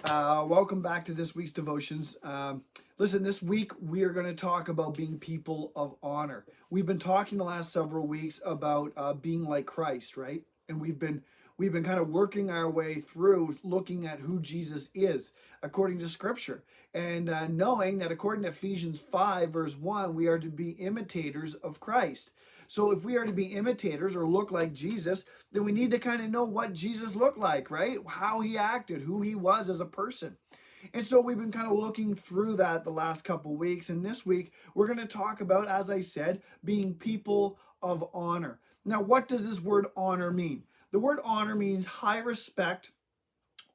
Welcome back to this week's devotions. Listen, this week we are going to talk about being people of honor. We've been talking the last several weeks about being like Christ, right? And we've been kind of working our way through looking at who Jesus is according to Scripture, and knowing that according to Ephesians 5 verse 1, we are to be imitators of Christ. So if we are to be imitators or look like Jesus, then we need to kind of know what Jesus looked like, right? How he acted, who he was as a person. And so we've been kind of looking through that the last couple weeks. And this week, we're going to talk about, as I said, being people of honor. Now, what does this word honor mean? The word honor means high respect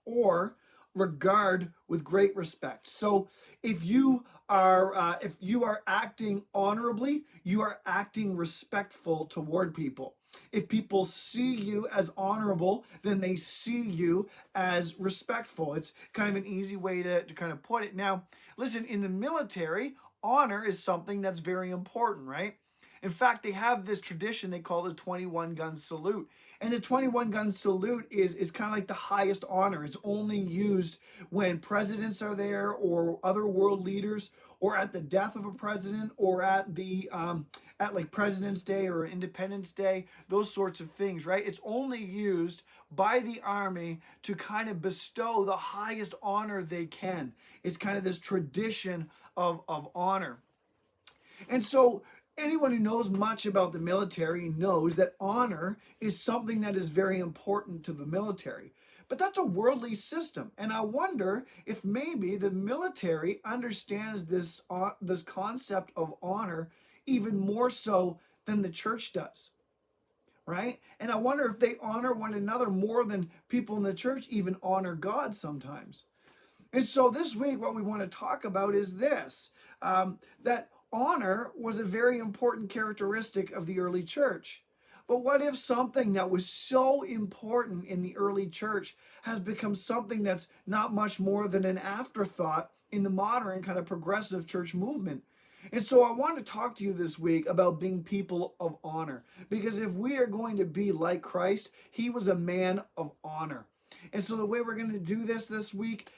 or regard with great respect. So if you are acting honorably, you are acting respectful toward people. If people see you as honorable, then they see you as respectful. It's kind of an easy way to kind of put it. Now, listen, in the military, honor is something that's very important, right? In fact, they have this tradition they call the 21 gun salute. And the 21 gun salute is kind of like the highest honor. It's only used when presidents are there or other world leaders, or at the death of a president, or at like President's Day or Independence Day, those sorts of things, right? It's only used by the Army to kind of bestow the highest honor they can. It's kind of this tradition of honor. And so anyone who knows much about the military knows that honor is something that is very important to the military. But that's a worldly system. And I wonder if maybe the military understands this concept of honor even more so than the church does, right? And I wonder if they honor one another more than people in the church even honor God sometimes. And so this week, what we want to talk about is this, that honor was a very important characteristic of the early church. But what if something that was so important in the early church has become something that's not much more than an afterthought in the modern kind of progressive church movement? And so I want to talk to you this week about being people of honor. Because if we are going to be like Christ, he was a man of honor. And so the way we're going to do this week,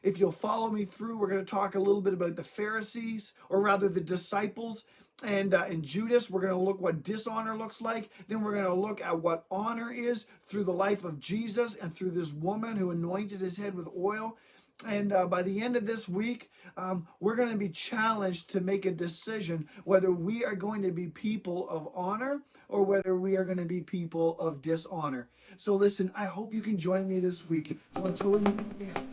if you'll follow me through, we're going to talk a little bit about the Pharisees, or rather the disciples, and in Judas. We're going to look what dishonor looks like. Then we're going to look at what honor is through the life of Jesus and through this woman who anointed his head with oil. And by the end of this week, we're going to be challenged to make a decision whether we are going to be people of honor or whether we are going to be people of dishonor. So listen, I hope you can join me this week. So until we meet again,